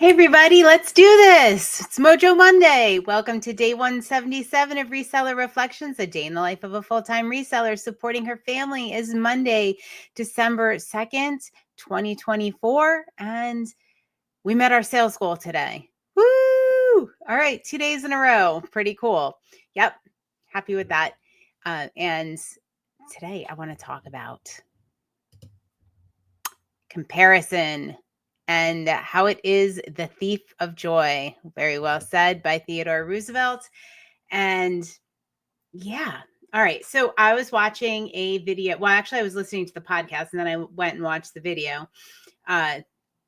Hey everybody, let's do this. It's Mojo Monday. Welcome to day 177 of Reseller Reflections, a day in the life of a full-time reseller supporting her family. Is Monday, December 2nd, 2024, and we met our sales goal today. Woo! All right, 2 days in a row. Pretty cool. Yep, happy with that. And today I want to talk about comparison and how it is the thief of joy. Very well said by Theodore Roosevelt. And yeah. All right. So I was watching a video. Well, actually, I was listening to the podcast and then I went and watched the video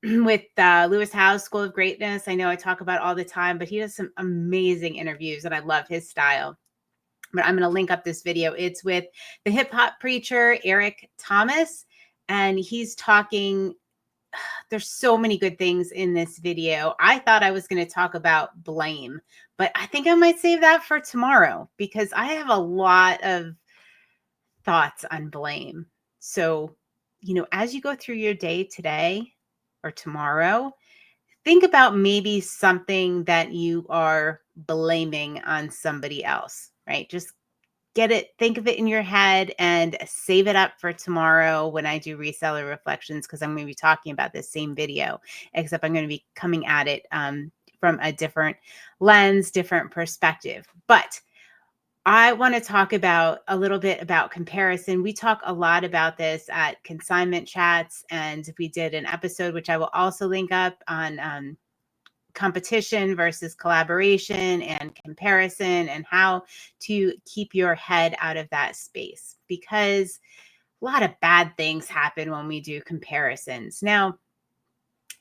with Lewis Howes, School of Greatness. I know I talk about all the time, but he does some amazing interviews and I love his style. But I'm going to link up this video. It's with the hip hop preacher, Eric Thomas. And he's talking. There's so many good things in this video. I thought I was going to talk about blame, but I think I might save that for tomorrow because I have a lot of thoughts on blame. So, as you go through your day today or tomorrow, think about maybe something that you are blaming on somebody else, right? Just think of it in your head and save it up for tomorrow when I do reseller reflections, because I'm going to be talking about this same video, except I'm going to be coming at it from a different lens, different perspective. But I want to talk about a little bit about comparison. We talk a lot about this at Consignment Chats, and we did an episode, which I will also link up on competition versus collaboration and comparison and how to keep your head out of that space, because a lot of bad things happen when we do comparisons. Now,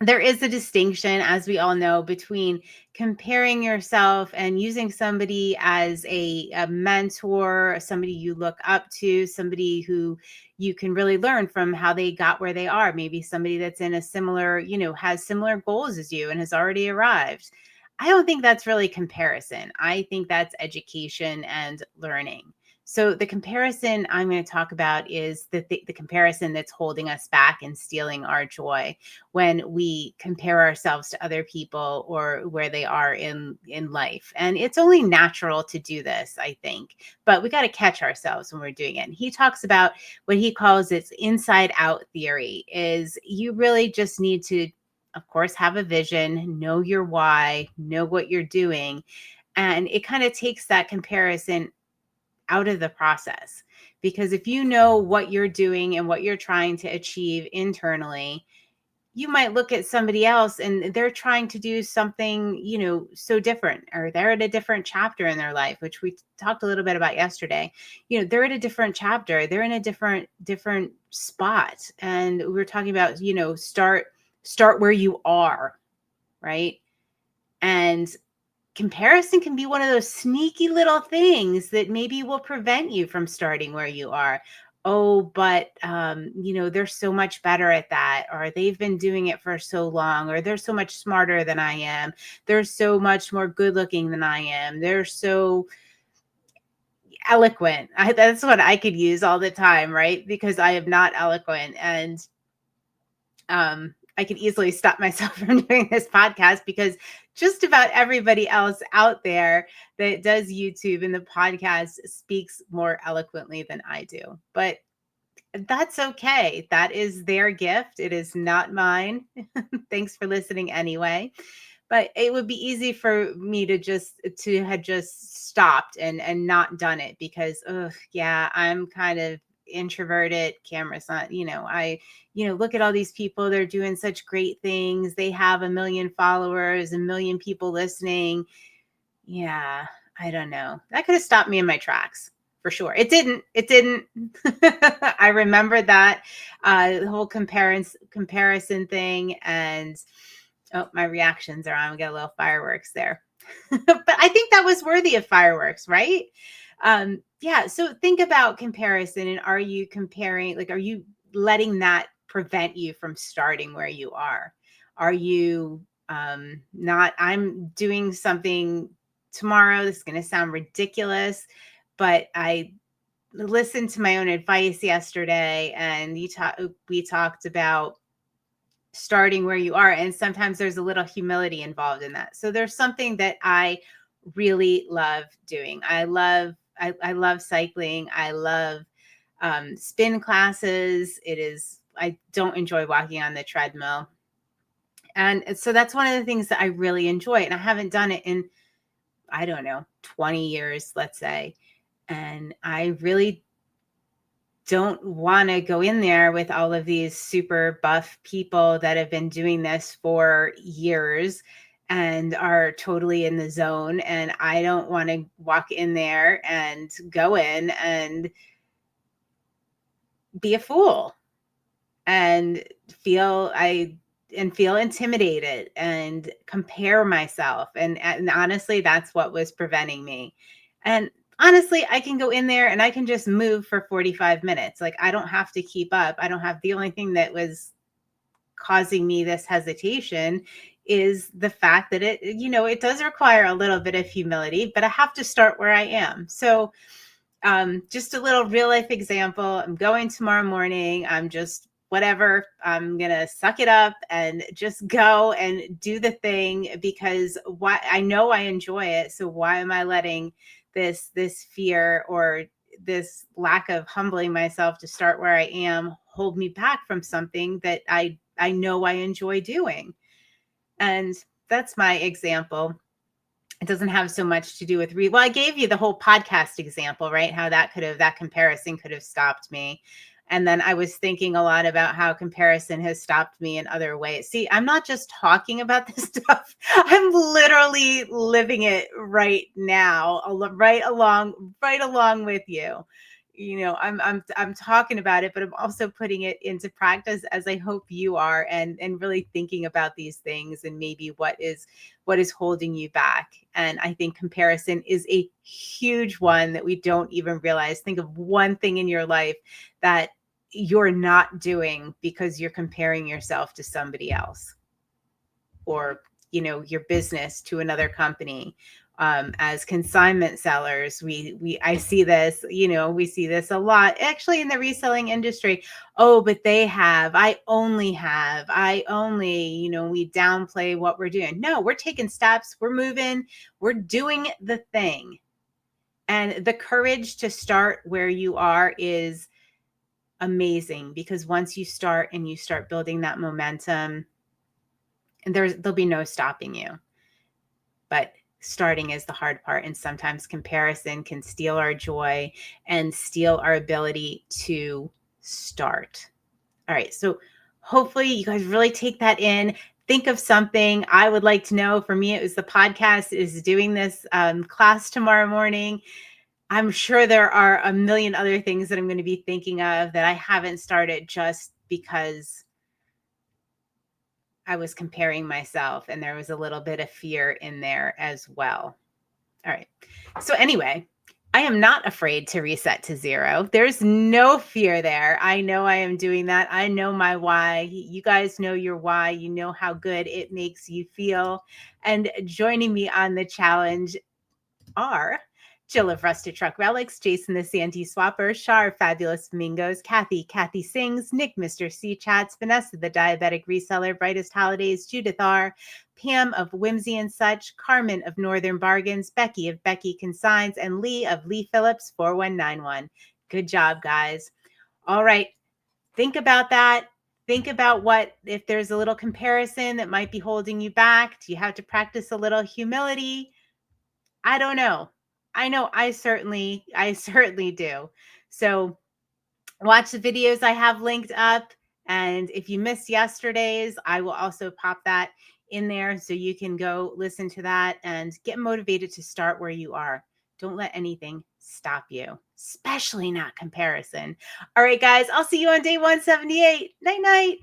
there is a distinction, as we all know, between comparing yourself and using somebody as a mentor, somebody you look up to, somebody who you can really learn from how they got where they are. Maybe somebody that's in a similar, has similar goals as you and has already arrived. I don't think that's really comparison. I think that's education and learning. So the comparison I'm going to talk about is the comparison that's holding us back and stealing our joy when we compare ourselves to other people or where they are in life. And it's only natural to do this, I think, but we got to catch ourselves when we're doing it. And he talks about what he calls its inside out theory. Is you really just need to, of course, have a vision, know your why, know what you're doing. And it kind of takes that comparison out of the process, because if you know what you're doing and what you're trying to achieve internally, you might look at somebody else and they're trying to do something, so different, or they're at a different chapter in their life, which we talked a little bit about yesterday. They're at a different chapter. They're in a different spot. And we're talking about, start where you are, right? And comparison can be one of those sneaky little things that maybe will prevent you from starting where you are. Oh, but they're so much better at that, or they've been doing it for so long, or they're so much smarter than I am. They're so much more good looking than I am. They're so eloquent. That's what I could use all the time, right? Because I am not eloquent. And I could easily stop myself from doing this podcast, because just about everybody else out there that does YouTube and the podcast speaks more eloquently than I do. But that's okay. That is their gift. It is not mine. Thanks for listening anyway. But it would be easy for me to have just stopped and not done it, because I'm kind of introverted. Camera's not, look at all these people. They're doing such great things. They have 1 million followers, 1 million people listening. Yeah, I don't know. That could have stopped me in my tracks. For sure. It didn't. I remember that the whole comparison thing. And my reactions are on. We got a little fireworks there. But I think that was worthy of fireworks, right? So think about comparison. And are you comparing, are you letting that prevent you from starting where you are? Are you not? I'm doing something tomorrow. This is going to sound ridiculous, but I listened to my own advice yesterday, and we talked about starting where you are. And sometimes there's a little humility involved in that. So there's something that I really love doing. I love cycling. I love spin classes. I don't enjoy walking on the treadmill. And so that's one of the things that I really enjoy. And I haven't done it in, I don't know, 20 years, let's say. And I really don't want to go in there with all of these super buff people that have been doing this for years and are totally in the zone. And I don't want to walk in there and go in and be a fool and feel intimidated and compare myself. And honestly, that's what was preventing me. And honestly, I can go in there and I can just move for 45 minutes. Like, I don't have to keep up. The only thing that was causing me this hesitation is the fact that it does require a little bit of humility, but I have to start where I am. So just a little real life example. I'm going tomorrow morning. I'm just whatever. I'm going to suck it up and just go and do the thing because I know I enjoy it. So why am I letting this fear or this lack of humbling myself to start where I am hold me back from something that I know I enjoy doing? And that's my example. It doesn't have so much to do with I gave you the whole podcast example, right? How that comparison could have stopped me. And then I was thinking a lot about how comparison has stopped me in other ways. See, I'm not just talking about this stuff. I'm literally living it right now, right along with you. I'm talking about it, but I'm also putting it into practice, as I hope you are, and really thinking about these things and maybe what is holding you back. And I think comparison is a huge one that we don't even realize. Think of one thing in your life that you're not doing because you're comparing yourself to somebody else, or your business to another company. As consignment sellers, I see this, we see this a lot actually in the reselling industry. Oh, but I only, we downplay what we're doing. No, we're taking steps, we're moving, we're doing the thing. And the courage to start where you are is amazing, because once you start and you start building that momentum, and there'll be no stopping you. But starting is the hard part. And sometimes comparison can steal our joy and steal our ability to start. All right. So hopefully you guys really take that in. Think of something. I would like to know. For me, it was the podcast is doing this class tomorrow morning. I'm sure there are a million other things that I'm going to be thinking of that I haven't started just because I was comparing myself, and there was a little bit of fear in there as well. All right. So anyway, I am not afraid to reset to zero. There's no fear there. I know I am doing that. I know my why. You guys know your why. You know how good it makes you feel. And joining me on the challenge are Jill of Rusted Truck Relics, Jason the Santee Swapper, Char Fabulous Flamingos, Kathy Singz, Nick Mr. C Chats, Vanessa the Diabetic Reseller, Brightest Holidays, Judith R, Pam of Whimsy and Such, Carmen of Northern Bargains, Becky of Becky Consigns, and Lee of Lee Phillips 4191. Good job, guys. All right. Think about that. Think about if there's a little comparison that might be holding you back. Do you have to practice a little humility? I don't know. I know I certainly do. So watch the videos I have linked up. And if you missed yesterday's, I will also pop that in there so you can go listen to that and get motivated to start where you are. Don't let anything stop you, especially not comparison. All right, guys, I'll see you on day 178. Night, night.